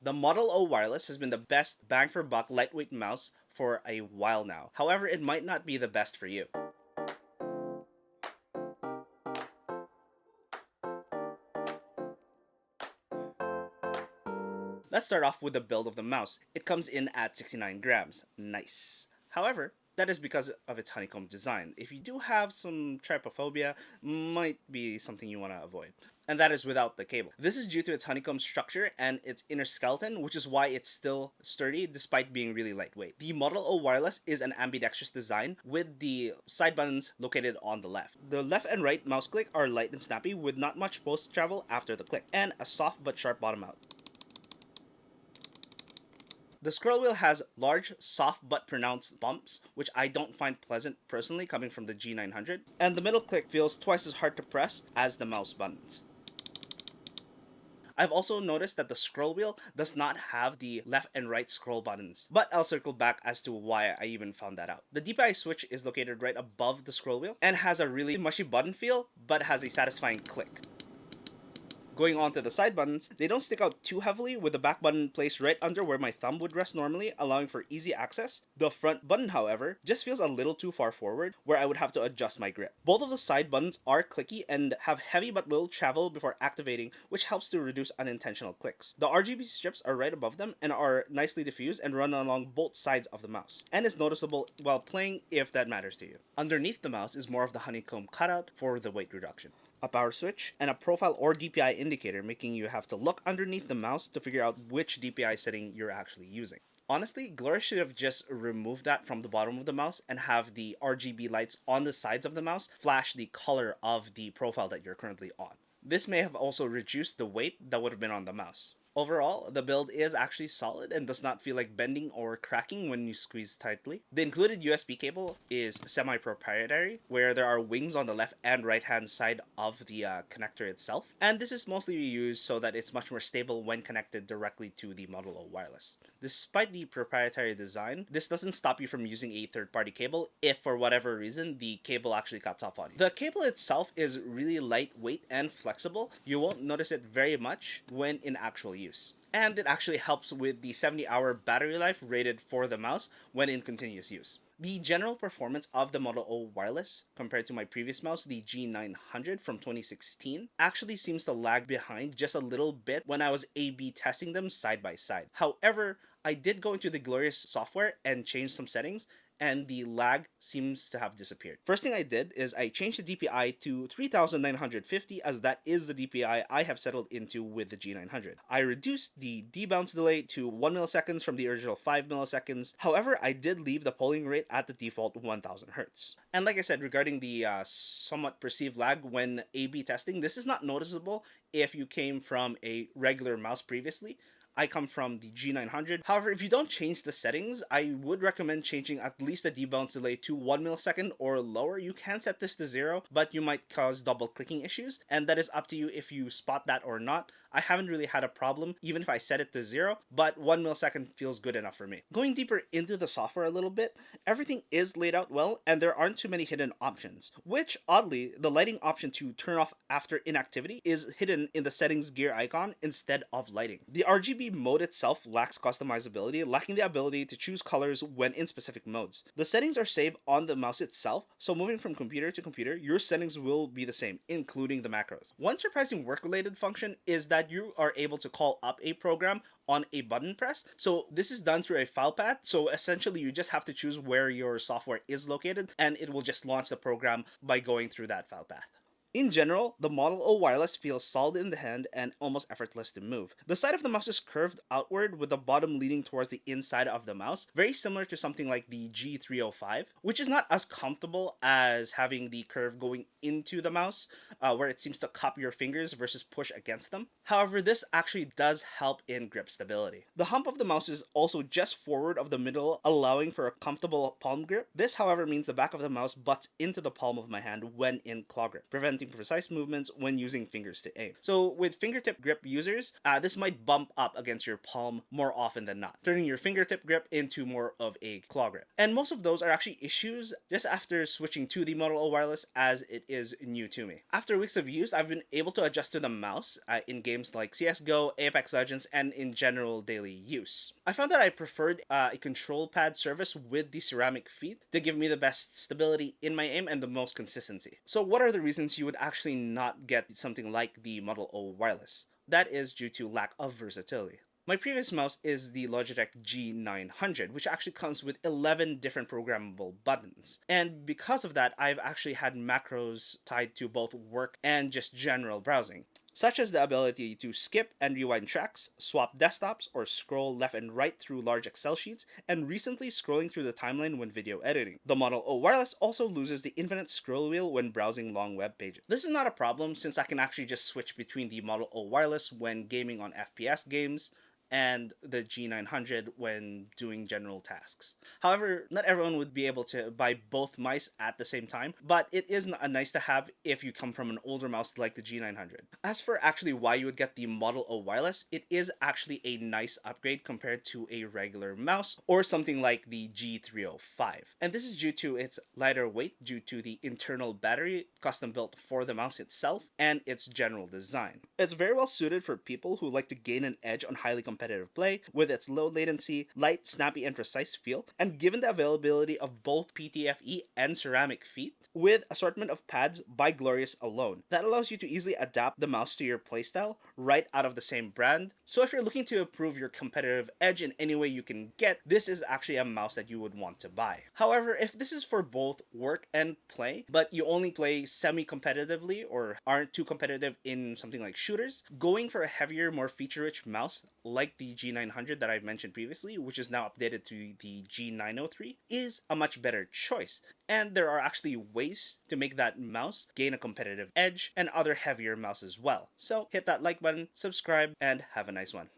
The Model O Wireless has been the best bang for buck lightweight mouse for a while now. However, it might not be the best for you. Let's start off with the build of the mouse. It comes in at 69 grams. Nice. However, that is because of its honeycomb design. If you do have some trypophobia, might be something you want to avoid. And that is without the cable. This is due to its honeycomb structure and its inner skeleton, which is why it's still sturdy despite being really lightweight. The Model O Wireless is an ambidextrous design with the side buttons located on the left. The left and right mouse click are light and snappy with not much post travel after the click, and a soft but sharp bottom out. The scroll wheel has large, soft but pronounced bumps, which I don't find pleasant personally coming from the G900, and the middle click feels twice as hard to press as the mouse buttons. I've also noticed that the scroll wheel does not have the left and right scroll buttons, but I'll circle back as to why I even found that out. The Dpi Switch is located right above the scroll wheel and has a really mushy button feel, but has a satisfying click. Going on to the side buttons, they don't stick out too heavily with the back button placed right under where my thumb would rest normally, allowing for easy access. The front button, however, just feels a little too far forward where I would have to adjust my grip. Both of the side buttons are clicky and have heavy but little travel before activating, which helps to reduce unintentional clicks. The Rgb strips are right above them and are nicely diffused and run along both sides of the mouse, and is noticeable while playing if that matters to you. Underneath the mouse is more of the honeycomb cutout for the weight reduction. A power switch, and a profile or DPI indicator, making you have to look underneath the mouse to figure out which DPI setting you're actually using. Honestly, Gloria should have just removed that from the bottom of the mouse and have the RGB lights on the sides of the mouse flash the color of the profile that you're currently on. This may have also reduced the weight that would have been on the mouse. Overall, the build is actually solid and does not feel like bending or cracking when you squeeze tightly. The included USB cable is semi-proprietary, where there are wings on the left and right hand side of the connector itself, and this is mostly used so that it's much more stable when connected directly to the Model O Wireless. Despite the proprietary design, this doesn't stop you from using a third-party cable if for whatever reason the cable actually cuts off on you. The cable itself is really lightweight and flexible. You won't notice it very much when in actual use. And it actually helps with the 70-hour battery life rated for the mouse when in continuous use. The general performance of the Model O Wireless compared to my previous mouse, the G900 from 2016, actually seems to lag behind just a little bit when I was A/B testing them side by side. However, I did go into the glorious software and change some settings, and the lag seems to have disappeared. First thing I did is I changed the DPI to 3950, as that is the DPI I have settled into with the G900. I reduced the debounce delay to 1 milliseconds from the original 5 milliseconds. However, I did leave the polling rate at the default 1000 Hz. And like I said, regarding the somewhat perceived lag when A/B testing, this is not noticeable if you came from a regular mouse previously. I come from the G900. However, if you don't change the settings, I would recommend changing at least the debounce delay to 1 millisecond or lower. You can set this to 0, but you might cause double clicking issues, and that is up to you if you spot that or not. I haven't really had a problem even if I set it to 0, but 1 millisecond feels good enough for me. Going deeper into the software a little bit, everything is laid out well and there aren't too many hidden options, which oddly, the lighting option to turn off after inactivity is hidden in the settings gear icon instead of lighting. The RGB mode itself lacks customizability, lacking the ability to choose colors when in specific modes. The settings are saved on the mouse itself, so moving from computer to computer, your settings will be the same, including the macros. One surprising work-related function is that you are able to call up a program on a button press. So this is done through a file path. So essentially you just have to choose where your software is located and it will just launch the program by going through that file path. In general, the Model O Wireless feels solid in the hand and almost effortless to move. The side of the mouse is curved outward with the bottom leaning towards the inside of the mouse, very similar to something like the G305, which is not as comfortable as having the curve going into the mouse, where it seems to cup your fingers versus push against them. However, this actually does help in grip stability. The hump of the mouse is also just forward of the middle, allowing for a comfortable palm grip. This, however, means the back of the mouse butts into the palm of my hand when in claw grip, preventing preventing precise movements when using fingers to aim. So with fingertip grip users, this might bump up against your palm more often than not, turning your fingertip grip into more of a claw grip. And most of those are actually issues just after switching to the Model O Wireless, as it is new to me. After weeks of use, I've been able to adjust to the mouse in games like CSGO, Apex Legends, and in general daily use. I found that I preferred a control pad surface with the ceramic feet to give me the best stability in my aim and the most consistency. So what are the reasons you would actually not get something like the Model O Wireless? That is due to lack of versatility. My previous mouse is the Logitech G900, which actually comes with 11 different programmable buttons. And because of that, I've actually had macros tied to both work and just general browsing, such as the ability to skip and rewind tracks, swap desktops, or scroll left and right through large Excel sheets, and recently scrolling through the timeline when video editing. The Model O Wireless also loses the infinite scroll wheel when browsing long web pages. This is not a problem since I can actually just switch between the Model O Wireless when gaming on FPS games, and the G900 when doing general tasks. However, not everyone would be able to buy both mice at the same time, but it is a nice to have if you come from an older mouse like the G900. As for actually why you would get the Model O Wireless, it is actually a nice upgrade compared to a regular mouse or something like the G305. And this is due to its lighter weight due to the internal battery custom built for the mouse itself and its general design. It's very well suited for people who like to gain an edge on highly competitive play with its low latency, light, snappy, and precise feel, and given the availability of both PTFE and ceramic feet, with assortment of pads by Glorious alone, that allows you to easily adapt the mouse to your playstyle right out of the same brand. So if you're looking to improve your competitive edge in any way you can get, this is actually a mouse that you would want to buy. However, if this is for both work and play, but you only play semi-competitively or aren't too competitive in something like shooters, going for a heavier, more feature-rich mouse like the G900 that I've mentioned previously, which is now updated to the G903, is a much better choice. And there are actually ways to make that mouse gain a competitive edge and other heavier mouse as well. So hit that like button, subscribe, and have a nice one.